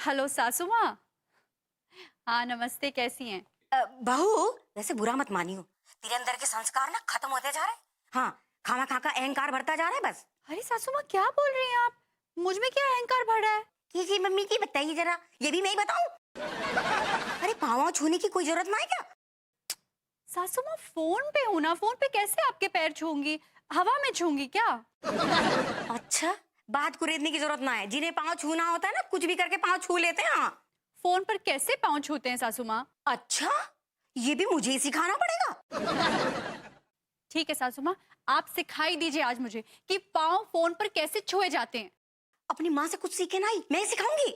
Hello सासू माँ। हाँ नमस्ते, कैसी हैं? बहू, वैसे बुरा मत मानियो, तेरे अंदर के संस्कार ना खत्म होते जा रहे। हाँ, खाना खा का अहंकार बढ़ता जा रहा है बस। अरे सासू माँ क्या बोल रही हैं आप? मुझ में क्या अहंकार बढ़ा है? किसी मम्मी की बताइए जरा, ये भी मैं ही बताऊं? अरे पाँव छूने की कोई जरूरत ना है क्या? सासू माँ फोन पे हूँ ना, फोन पे कैसे आपके पैर छूंगी? हवा में छूंगी क्या? अच्छा, बात कुरेदने की जरूरत ना है। जिन्हें पाँव छूना होता है ना, कुछ भी करके पाँव छू लेते हैं। हाँ। फोन पर कैसे पाँव छूते हैं सासू माँ? अच्छा, ये भी मुझे ही सिखाना पड़ेगा। ठीक है सासू माँ, आप सिखाई दीजिए आज मुझे कि पाँव फोन पर कैसे छुए जाते हैं। अपनी माँ से कुछ सीखे ना ही, मैं सिखाऊंगी।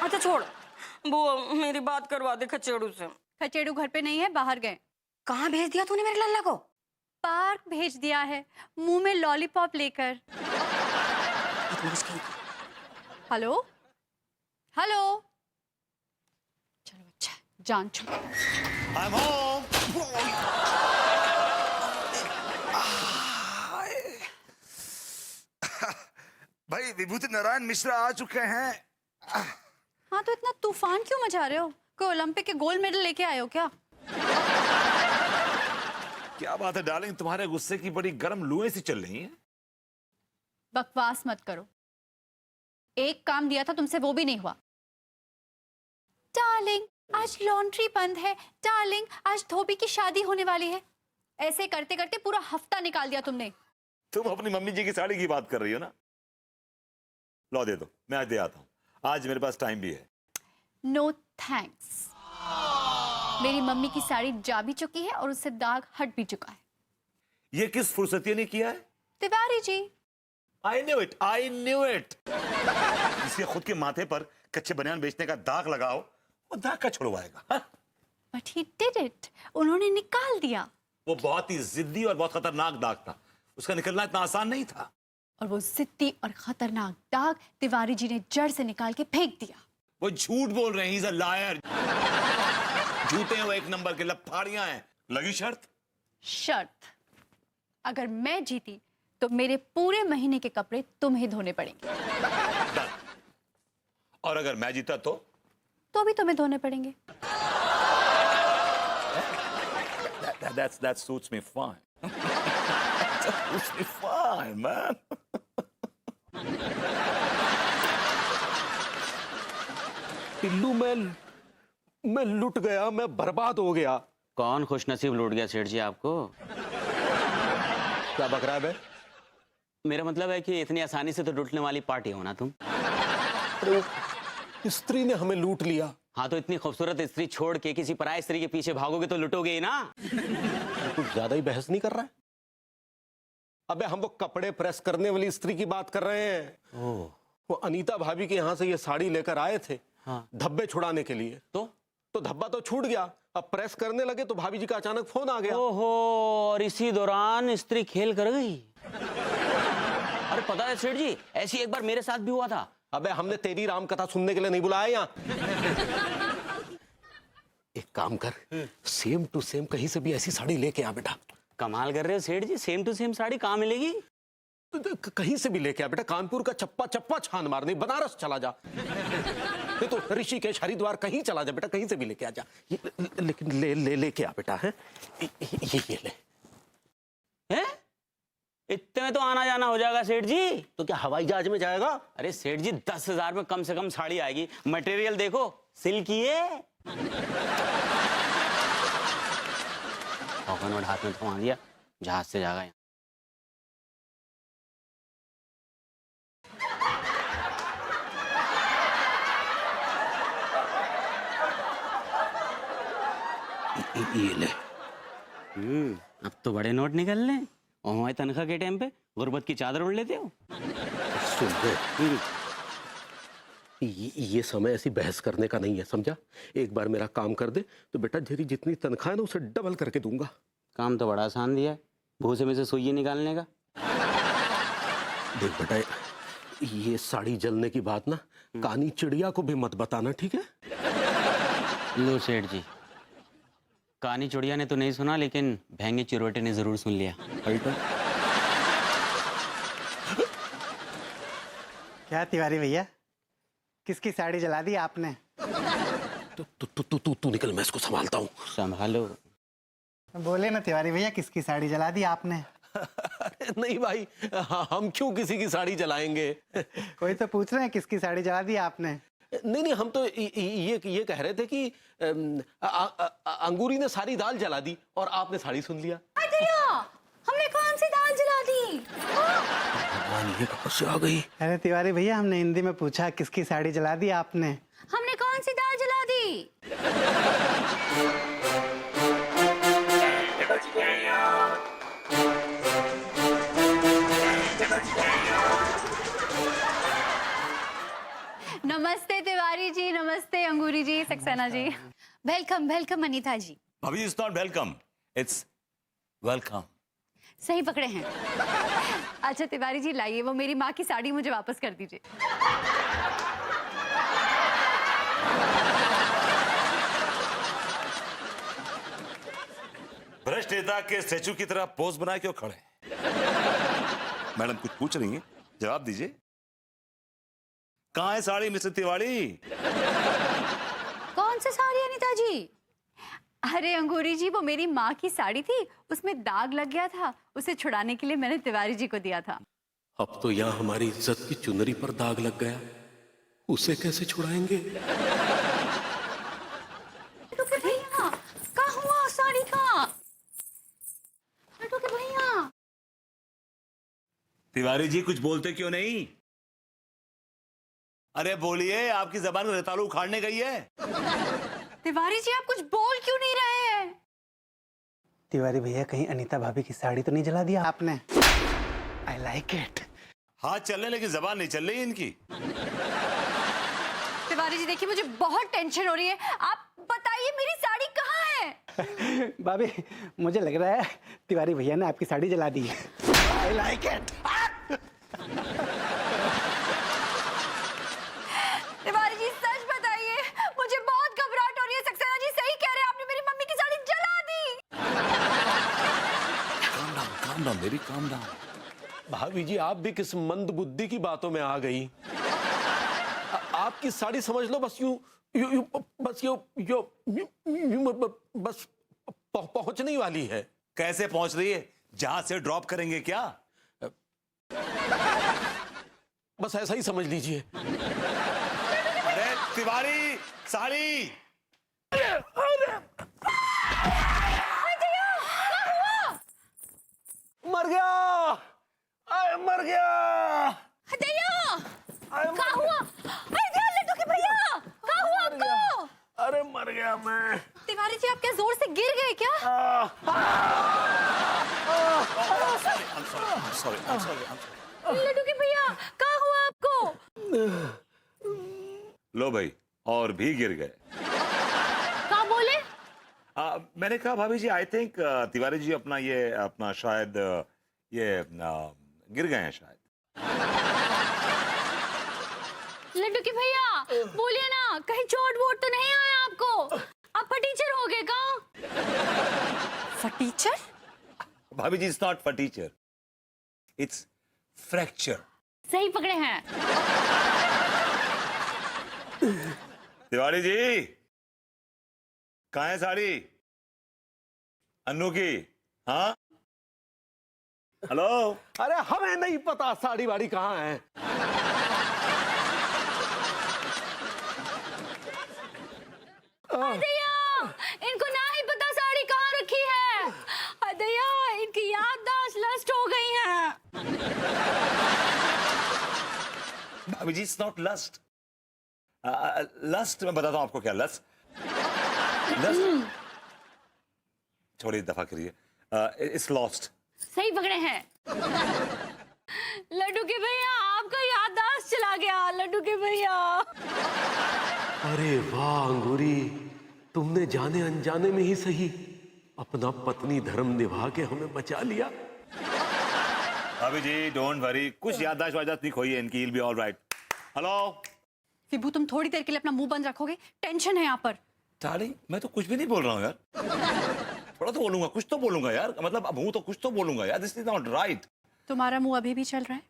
अच्छा छोड़, वो मेरी बात करवा दे खचेड़ू से। खचेड़ू घर पे नहीं है, बाहर गए। कहाँ भेज दिया तूने मेरे लल्ला को? पार्क भेज दिया है, मुंह में लॉलीपॉप लेकर। हेलो हेलो, चलो अच्छा जान छोड़ो। I'm home. भाई विभूति नारायण मिश्रा आ चुके हैं। हाँ तो इतना तूफान क्यों मचा रहे हो? कोई ओलंपिक के गोल्ड मेडल लेके आए हो क्या? क्या बात है डार्लिंग, तुम्हारे गुस्से की बड़ी गर्म लुएं सी चल रही हैं। बकवास मत करो, एक काम दिया था तुमसे वो भी नहीं हुआ। डार्लिंग आज लॉन्ड्री बंद है, डार्लिंग आज धोबी की शादी होने वाली है। ऐसे करते करते पूरा हफ्ता निकाल दिया तुमने। तुम अपनी मम्मी जी की साड़ी की बात कर रही हो ना? लो दे दो, मैं आज दे आता हूं। आज मेरे पास टाइम भी है। नो थैंक्स, मेरी मम्मी की साड़ी जा भी चुकी है और उससे दाग हट भी चुका है। ये किस फुर्सतिये ने किया है? Tiwari ji. I knew it, I knew it. इसके खुद के माथे पर कच्चे बनियान बेचने का दाग लगाओ, वो दाग का छुड़वाएगा। हाँ? But he did it, उन्होंने निकाल दिया। वो बहुत ही जिद्दी और बहुत खतरनाक दाग था, उसका निकलना इतना आसान नहीं था। और वो जिद्दी और खतरनाक दाग तिवारी जी ने जड़ से निकाल के फेंक दिया। वो झूठ बोल रहे हैं, he's a liar. झूठे हैं वो, एक नंबर के लफाड़ियां हैं। लगी शर्त? शर्त, अगर मैं जीती तो मेरे पूरे महीने के कपड़े तुम्हें धोने पड़ेंगे। डन। और अगर मैं जीता तो भी तुम्हें धोने पड़ेंगे। that suits me fine. That suits me fine, man. Tillu, मैं लुट गया, मैं बर्बाद हो गया। कौन खुशनसीब लूट गया सेठ जी आपको? क्या बक रहा है बे? मेरा मतलब है कि इतनी आसानी से तो लूटने वाली पार्टी हो ना तुम। अरे वो स्त्री ने हमें लूट लिया। हाँ तो इतनी खूबसूरत स्त्री छोड़ के किसी पराई स्त्री के पीछे भागोगे तो लुटोगे ही ना। कुछ ज्यादा ही बहस नहीं कर रहा है? अबे हम वो कपड़े प्रेस करने वाली स्त्री की बात कर रहे हैं। वो अनीता भाभी के यहाँ से ये साड़ी लेकर आए थे। हाँ। धब्बे छुड़ाने के लिए। तो धब्बा तो छूट गया, अब प्रेस करने लगे तो भाभी जी का अचानक फोन आ गया। ओहो, और इसी दौरान स्त्री खेल कर गई। अरे पता है सेठ जी, ऐसी एक बार मेरे साथ भी हुआ था। अबे हमने तेरी राम कथा सुनने के लिए नहीं बुलाया यहाँ। एक काम कर, सेम टू सेम कहीं से भी ऐसी साड़ी लेके आ बेटा। कमाल कर रहे हो सेठ जी, सेम टू सेम साड़ी कहाँ मिलेगी? कहीं से भी लेके आ बेटा, कानपुर का चप्पा चप्पा छान मार, नहीं बनारस चला जा, नहीं तो ऋषिकेश हरिद्वार कहीं चला जा बेटा, कहीं से भी लेके आ जा। लेकिन लेके आ बेटा। है ये ले। हैं? इतने में तो आना जाना हो जाएगा सेठ जी। तो क्या हवाई जहाज में जाएगा? अरे सेठ जी 10,000 में कम से कम साड़ी आएगी। मटेरियल देखो, सिल्की है। नोट हाथ में थमा दिया, जहाज से जाएगा। ये ले। अब तो बड़े नोट निकल लें। और हमारी तनख्वाह के टाइम पे गुर्बत की चादर ओढ़ लेते हो। सुन ले, ये समय ऐसी बहस करने का नहीं है, समझा? एक बार मेरा काम कर दे तो बेटा तेरी जितनी तनख्वाह है ना उसे डबल करके दूंगा। काम तो बड़ा आसान दिया है, भूसे में से सुइयां निकालने का। देख बेटा, ये साड़ी जलने की बात ना कानी चिड़िया को भी मत बताना, ठीक है? लो सेठ जी, कानी चिड़िया ने तो नहीं सुना, लेकिन भैंगे चिरोटे ने जरूर सुन लिया। पलटो। क्या तिवारी भैया, किसकी साड़ी जला दी आपने? तू निकल, मैं इसको संभालता हूँ। संभालो। बोले ना तिवारी भैया, किसकी साड़ी जला दी आपने? अरे नहीं भाई, हम क्यों किसी की साड़ी जलाएंगे? कोई तो पूछ रहे हैं किसकी साड़ी जला दी आपने? नहीं, हम तो ये कह रहे थे कि अंगूरी ने सारी दाल जला दी और आपने साड़ी सुन लिया। हमने कौन सी दाल जला दी? भगवान, ये कहाँ से आ गई? अरे तिवारी भैया, हमने हिंदी में पूछा किसकी साड़ी जला दी आपने? हमने कौन सी दाल जला दी? नमस्ते तिवारी जी, नमस्ते अंगूरी जी, सक्सेना जी। वेलकम वेलकम अनीता जी। भाभी it's not welcome, it's welcome. सही पकड़े हैं। अच्छा तिवारी जी, लाइए वो मेरी माँ की साड़ी मुझे वापस कर दीजिए। भ्रष्ट नेता के स्टैचू की तरह पोज बनाए क्यों खड़े? मैडम कुछ पूछ रही हैं, जवाब दीजिए। कहाँ है साड़ी मिस्टर तिवारी? कौन सी साड़ी अनीता जी? अरे अंगूरी जी, वो मेरी माँ की साड़ी थी, उसमें दाग लग गया था, उसे छुड़ाने के लिए मैंने तिवारी जी को दिया था। अब तो यहाँ हमारी इज्जत की चुनरी पर दाग लग गया, उसे कैसे छुड़ाएंगे? भैया क्या हुआ साड़ी का? भैया तिवारी जी कुछ बोलते क्यों नहीं? अरे बोलिए, आपकी जबान को रेतालू उखाड़ने गई है। तिवारी जी, आप कुछ बोल क्यों नहीं रहे हैं? तिवारी भैया, कहीं अनीता भाभी की साड़ी तो नहीं जला दिया आपने? I like it. हाथ चलने लेकिन जबान नहीं चल रही इनकी। तिवारी जी देखिए, मुझे बहुत टेंशन हो रही है, आप बताइए मेरी साड़ी कहाँ है? भाभी, मुझे लग रहा है तिवारी भैया ने आपकी साड़ी जला दी है। I like it. Tiwari ji सच बताइए, मुझे बहुत घबराहट हो रही है। सक्सेना जी सही कह रहे हैं, आपने मेरी मम्मी की साड़ी जला दी। Calm down baby, calm down. भाभी जी, आप भी किस मंद बुद्धि की बातों में आ गई? आपकी साड़ी समझ लो बस बस पहुंचने ही वाली है। कैसे पहुंच रही है? जहां से ड्रॉप करेंगे क्या? बस ऐसा ही समझ लीजिए। अरे तिवारी, साड़ी। मर गया, मर गया। क्या हुआ? लड्डू के भैया, क्या हुआ आपको? अरे मर गया मैं। तिवारी जी, आप क्या जोर से गिर गए क्या? I'm sorry. लड्डू के भैया, क्या हुआ आपको? लो भाई, और भी गिर गए। क्या बोले? मैंने कहा भाभी जी, आई थिंक तिवारी जी अपना शायद गिर गए हैं शायद। लड्डू के भैया बोलिए ना, कहीं चोट वोट तो नहीं आया आपको? आप फटीचर हो गए क्या? फटीचर? भाभी जी, इट्स नॉट फटीचर, इट्स फ्रैक्चर। सही पकड़े हैं। तिवारी जी, कहाँ है साड़ी? अन्नू की? हाँ, हेलो। अरे हमें नहीं पता साड़ी वाड़ी कहाँ है। अदया, इनको ना ही पता साड़ी कहाँ रखी है। अदया, इनकी याददाश्त नष्ट हो गई है। भाभी जी, इट्स नॉट लस्ट। लस्ट मैं बताता हूं आपको क्या लस्ट। लस्ट छोड़िए, दफा करिए। It's lost. सही पकड़े हैं। लड्डू के भैया, आपका याददाश्त चला गया। लड्डू के भैया, अरे वाह अंगूरी, तुमने जाने अनजाने में ही सही अपना पत्नी धर्म निभा के हमें बचा लिया। भाभी जी डोंट वरी, कुछ याददाश्त वादाश्त नहीं खोई है इनकी, will be all right. Hello Vibhu, तुम थोड़ी देर के लिए अपना मुंह बंद रखोगे? टेंशन है यहाँ पर। डार्लिंग, मैं तो कुछ भी नहीं बोल रहा हूँ यार। थोड़ा तो बोलूंगा, कुछ तो बोलूंगा यार, मतलब अब हूं तो कुछ तो बोलूंगा यार। This is not right. तुम्हारा मुंह अभी भी चल रहा है?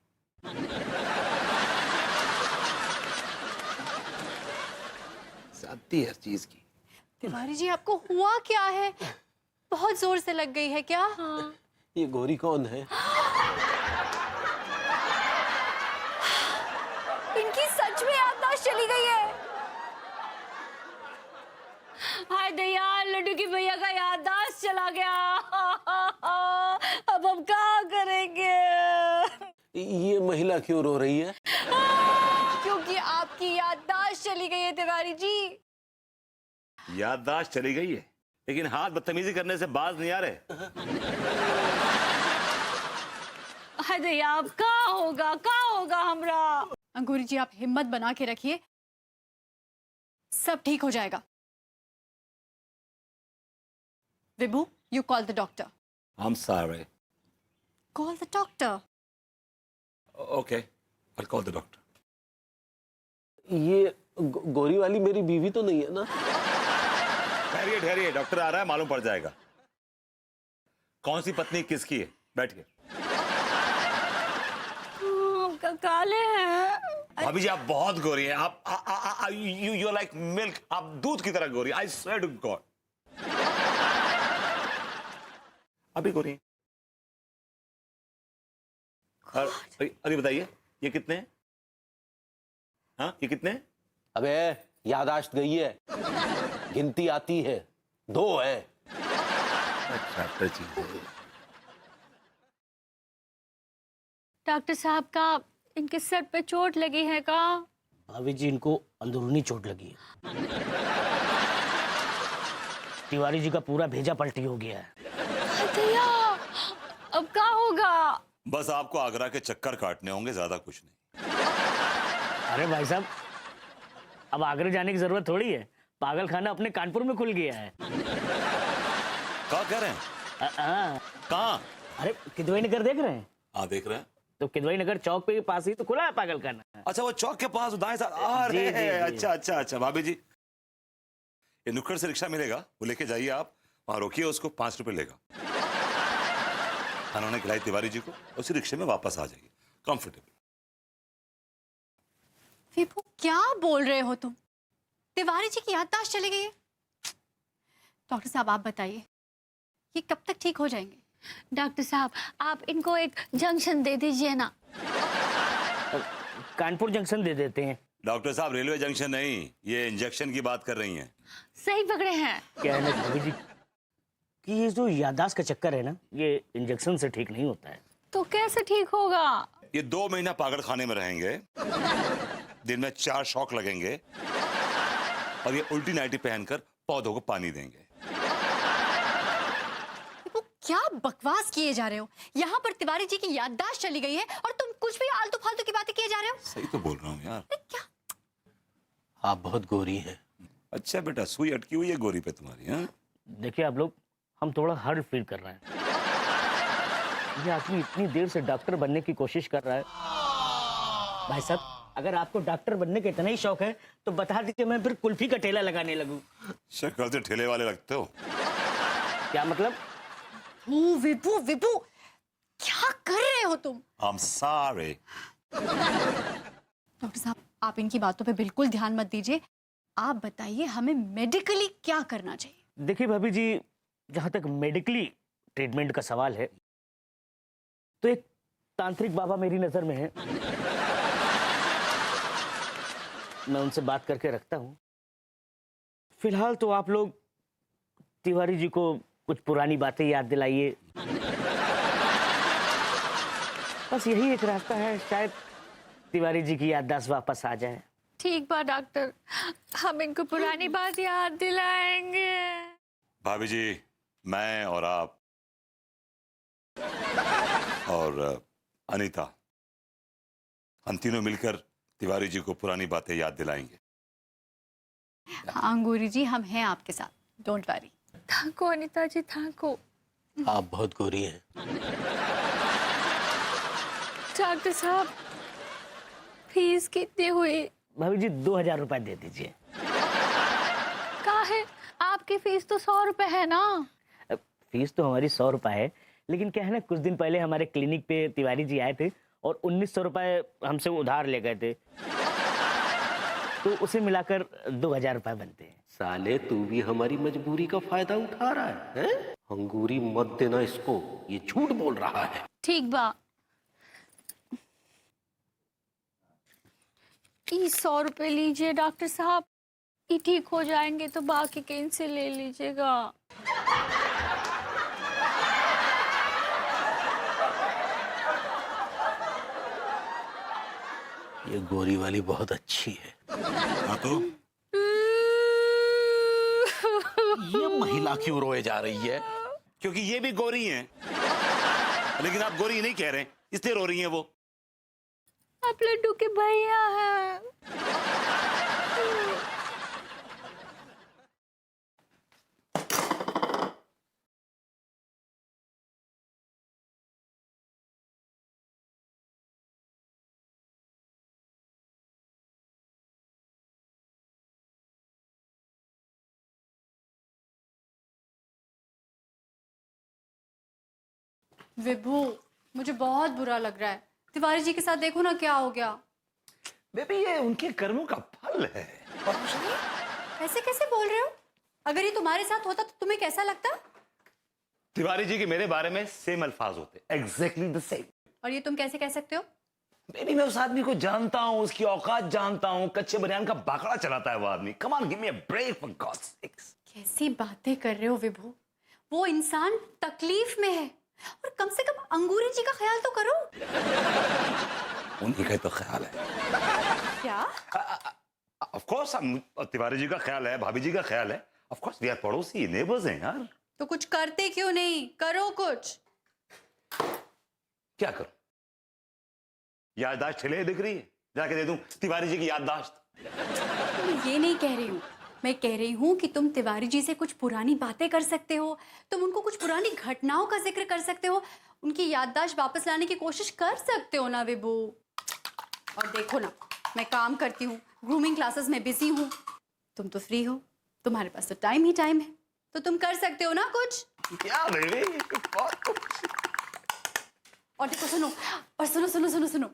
जाती है हर चीज की। तिवारी जी आपको हुआ क्या है? बहुत जोर से लग गई है क्या? ये गोरी कौन है? इनकी सच में याददाश्त चली गई है। हाय दया, लड्डू की भैया का याददाश्त चला गया। अब हम क्या करेंगे? ये महिला क्यों रो रही है? क्योंकि आपकी याददाश्त चली गई है तिवारी जी। याददाश्त चली गई है, लेकिन हाथ बदतमीजी करने से बाज नहीं आ रहे। हाय दया, अब क्या होगा हमरा? अंगूरी जी आप हिम्मत बना के रखिए, सब ठीक हो जाएगा। विभू, you call the doctor. I'm sorry. Call the doctor. Okay, I'll call the doctor. ये गोरी वाली मेरी बीवी तो नहीं है ना? ठहरिए, डॉक्टर आ रहा है, मालूम पड़ जाएगा कौन सी पत्नी किसकी है। बैठिए। आपका काले हैं। भाभी जी आप बहुत गोरी हैं। आप यू लाइक मिल्क, आप दूध की तरह गोरी। I swear to God. अभी गोरी हैं। अरे बताइए, ये कितने हैं? हाँ, ये कितने हैं? अबे यादाश्त गई है, गिनती आती है, 2 है। अच्छा डॉक्टर साहब का इनके सर पे चोट लगी है का? भाभी जी इनको अंदरूनी चोट लगी है। तिवारी जी का पूरा भेजा पलटी हो गया है। दया, अब क्या होगा? बस आपको आगरा के चक्कर काटने होंगे, ज्यादा कुछ नहीं। अरे भाई साहब, अब आगरा जाने की जरूरत थोड़ी है, पागल खाना अपने कानपुर में खुल गया है। क्या कह रहे हैं? कहाँ? अरे किदवई नगर देख रहे हैं? हाँ देख रहे हैं। तो किदवई नगर चौक पे के पास ही तो खुला है पागल खाना। अच्छा, वो चौक के पास दाएं साइड। अच्छा भाभी जी, ये नुक्कड़ से रिक्शा मिलेगा, वो लेके जाइए आप, वहां रोकिए उसको, 5 रुपए लेगा। खाना खिलाई तिवारी जी को, उसी रिक्शे में वापस आ जाइए कंफर्टेबल। विभू क्या बोल रहे हो तुम? तिवारी जी की याददाश्त चली गई है? डॉक्टर साहब आप बताइए, ये कब तक ठीक हो जाएंगे? डॉक्टर साहब आप इनको एक जंक्शन दे दीजिए ना। कानपुर जंक्शन दे देते हैं। डॉक्टर साहब रेलवे जंक्शन नहीं, ये इंजेक्शन की बात कर रही हैं। सही पकड़े हैं। क्या है ना भाभी जी कि ये जो याददाश्त का चक्कर है ना, ये इंजेक्शन से ठीक नहीं होता है। तो कैसे ठीक होगा? ये 2 महीना पागल खाने में रहेंगे, दिन में 4 शॉक लगेंगे, और ये उल्टी नाइटी पहनकर पौधों को पानी देंगे। विभू क्या बकवास किए जा रहे हो? यहाँ पर तिवारी जी की याददाश्त चली गई है और तुम कुछ भी आलतू फालतू की बातें किए जा रहे हो। सही तो बोल रहा हूँ यार। क्या? आप बहुत गोरी हैं। अच्छा बेटा, सुई अटकी हुई है गोरी पे तुम्हारी। हाँ, देखिए आप लोग, हम थोड़ा हर्ट फील कर रहे हैं। ये आदमी इतनी देर से डॉक्टर बनने की कोशिश कर रहा है। भाई साहब, अगर आपको डॉक्टर बनने का इतना ही शौक है तो बता दीजिए, मैं फिर कुल्फी का ठेला लगाने लगूं। शक्ल से ठेले वाले लगते हो। क्या मतलब? विभू विभू क्या कर रहे हो तुम? I'm sorry। डॉक्टर साहब आप इनकी बातों पे बिल्कुल ध्यान मत दीजिए। आप बताइए हमें मेडिकली क्या करना चाहिए? देखिए भाभी जी, जहां तक मेडिकली ट्रीटमेंट का सवाल है तो एक तांत्रिक बाबा मेरी नजर में है। मैं उनसे बात करके रखता हूं। फिलहाल तो आप लोग तिवारी जी को कुछ पुरानी बातें याद दिलाइए। बस यही एक रास्ता है, शायद तिवारी जी की याददाश्त वापस आ जाए। ठीक बात डॉक्टर, हम इनको पुरानी बात याद दिलाएंगे। भाभी जी, मैं और आप और अनीता, हम तीनों मिलकर तिवारी जी को पुरानी बातें याद दिलाएंगे। हाँ अंगूरी जी, हम हैं आपके साथ, डोंट वरी। थाको अनीता जी, थाको। आप बहुत गोरी हैं। डॉक्टर साहब फीस कितनी हुई? भाभी जी 2000 रुपए दे दीजिए। का है, आपकी फीस तो 100 रुपए है ना। फीस तो हमारी 100 रुपए है, लेकिन क्या है ना, कुछ दिन पहले हमारे क्लिनिक पे तिवारी जी आए थे और 1900 रुपए हमसे उधार ले गए थे। तो उसे मिलाकर 2000 रुपए बनते हैं। साले तू भी हमारी मजबूरी का फायदा उठा रहा है? अंगूरी मत देना इसको, ये झूठ बोल रहा है। ठीक बा। ये 100 रुपए लीजिए डॉक्टर साहब, ये ठीक हो जाएंगे तो बाकी कहीं से ले लीजिएगा। ये गोरी वाली बहुत अच्छी है। हाँ तो ये महिला क्यों रोए जा रही है? क्योंकि ये भी गोरी हैं। लेकिन आप गोरी नहीं कह रहे हैं, इसलिए रो रही हैं वो। आप लड्डू के भैया हैं। विभू, मुझे बहुत बुरा लग रहा है। तिवारी जी के साथ देखो ना क्या हो गया। बेबी ये उनके कर्मों का फल है। ऐसे कैसे बोल रहे हो? अगर ये तुम्हारे साथ होता तो तुम्हें कैसा लगता? तिवारी जी के मेरे बारे में सेम अल्फाज होते, एग्जैक्टली द सेम। और ये तुम कैसे कह सकते हो? बेबी मैं उस आदमी को जानता हूँ, उसकी औकात जानता हूँ। कच्चे बनियान का बाकड़ा चलाता है वो आदमी। Come on give me a break for God's sake. कैसी बातें कर रहे हो विभू? वो इंसान तकलीफ में है और कम से कम अंगूरी जी का ख्याल तो करो। उन्हीं का तो ख्याल है। क्या? ऑफ कोर्स तिवारी जी का ख्याल है, भाभी जी का ख्याल है। ऑफ कोर्स वी आर पड़ोसी, नेबर्स हैं यार। तो कुछ करते क्यों नहीं? करो कुछ। क्या करूं? याददाश्त छिले दिख रही है, जाके दे दूं तिवारी जी की याददाश्त। मैं ये नहीं कह रही हूँ, मैं कह रही हूँ कि तुम तिवारी जी से कुछ पुरानी बातें कर सकते हो, तुम उनको कुछ पुरानी घटनाओं का जिक्र कर सकते हो, उनकी याददाश्त वापस लाने की कोशिश कर सकते हो ना विभू। और देखो ना, मैं काम करती हूँ, ग्रूमिंग क्लासेस में बिजी हूँ, तुम तो फ्री हो, तुम्हारे पास तो टाइम ही टाइम है, तो तुम कर सकते हो ना कुछ। क्या बेबी? और देखो सुनो, और सुनो सुनो सुनो सुनो,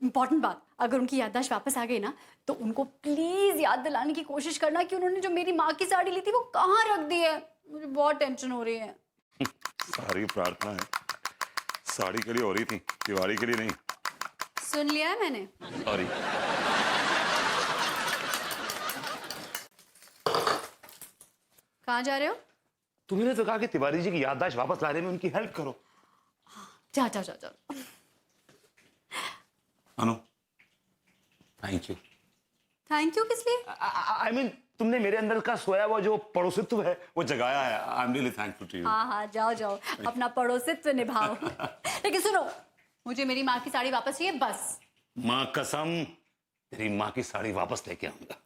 इंपॉर्टेंट बात, अगर उनकी याददाश्त वापस आ गई ना तो उनको प्लीज याद दिलाने की कोशिश करना कि उन्होंने जो मेरी माँ की साड़ी ली थी वो कहाँ रख दी है। मुझे बहुत टेंशन हो रही है। सारी प्रार्थना है साड़ी के लिए हो रही थी, तिवारी के लिए नहीं। सुन लिया है मैंने। सॉरी। कहाँ जा रहे हो? तुमने तो कहा कि तिवारी जी की याददाश्त वापस लाने में उनकी हेल्प करो। जा जा जा जा। अनु, थैंक यू। थैंक यू किस लिए? आई मीन तुमने मेरे अंदर का सोया हुआ जो पड़ोसित्व है वो जगाया है। I am really thankful to you. हाँ हाँ, जाओ जाओ, अपना पड़ोसित्व निभाओ। लेकिन सुनो, मुझे मेरी माँ की साड़ी वापस चाहिए बस। माँ कसम, तेरी माँ की साड़ी वापस लेके आऊंगा।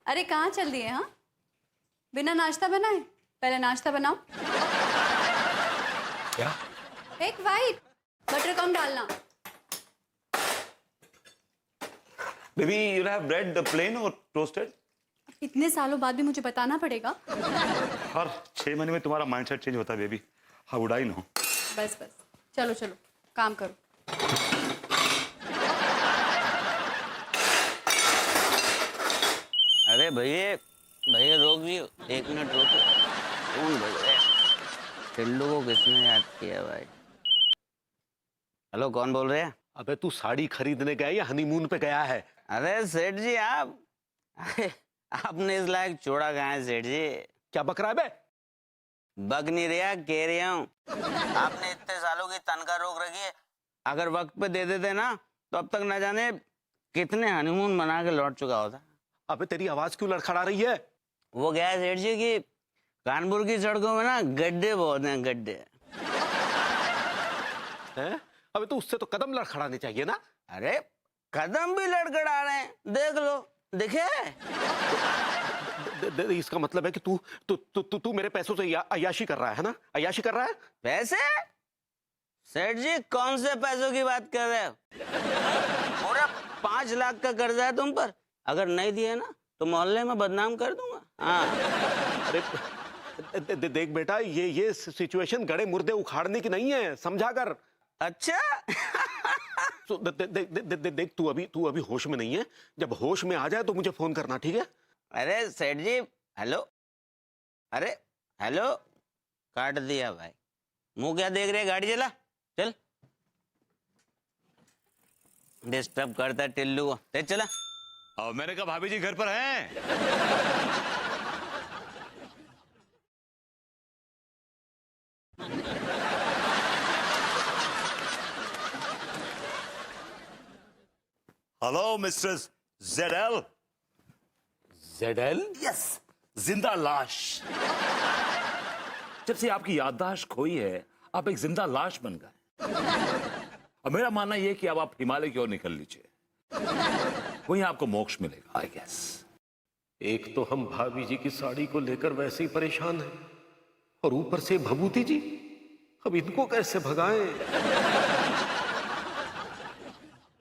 अरे कहाँ चल दिए? हाँ, बिना नाश्ता बनाए? पहले नाश्ता बनाओ। क्या? एक वाइट, बटर कम डालना। Baby you have bread plain और टोस्टेड? इतने सालों बाद भी मुझे बताना पड़ेगा? हर 6 महीने में तुम्हारा माइंडसेट चेंज होता है baby. How would I know? बस बस, चलो चलो काम करो। अरे भैया भैया रोक दियो, 1 मिनट रोको। कौन बोल रहे? टिल्लू को किसने याद किया भाई? हेलो, कौन बोल रहे हैं? अबे तू साड़ी खरीदने गया या हनीमून पे गया है? अरे सेठ जी आप, अरे आपने इस लायक चोड़ा कहाँ है सेठ जी? क्या बक रहा है बे? बक नहीं रहा, कह रहा हूँ आपने इतने सालों की तनख्वाह रोक रखी है। अगर वक्त पे दे देते ना तो अब तक न जाने कितने हनीमून मना के लौट चुका होता। अबे तेरी आवाज क्यों लड़खड़ा रही है? वो क्या है सेठ जी कि कानपुर की सड़कों में ना गड्ढे बहुत हैं, गड्ढे। हैं? अबे तो उससे तो कदम लड़खड़ाने चाहिए ना। अरे कदम भी लड़खड़ा रहे हैं, देख लो, दिखे? इसका मतलब है कि तू तू तू तू तू मेरे पैसों से अय्याशी कर रहा है ना? अय्याशी कर रहा है? पैसे? सेठ जी कौन से पैसों की बात कर रहे हो? पूरा 5 लाख का कर्जा है तुम पर, अगर नहीं दिए ना तो मोहल्ले में बदनाम कर दूंगा। हाँ। अरे देख बेटा, ये सिचुएशन गड़े मुर्दे उखाड़ने की नहीं है, समझा कर। अच्छा। देख तू अभी होश में नहीं है। जब होश में आ जाए तो मुझे फोन करना, ठीक है? अरे सेठ जी, हेलो, अरे हेलो, काट दिया भाई। मुंह क्या देख रहे, गाड़ी चला, चल। डिस्टर्ब करता टिल्लू को, तेज चला। और मैंने कहा भाभी जी घर पर हैं। Hello mister ZL। ZL? Yes, जिंदा लाश। जब से आपकी याददाश्त खोई है, आप एक जिंदा लाश बन गए। और मेरा मानना यह कि अब आप हिमालय की ओर निकल लीजिए, वहीं आपको मोक्ष मिलेगा, आई गेस। एक तो हम भाभी जी की साड़ी को लेकर वैसे ही परेशान हैं, और ऊपर से भभूति जी, अब इनको कैसे भगाएं?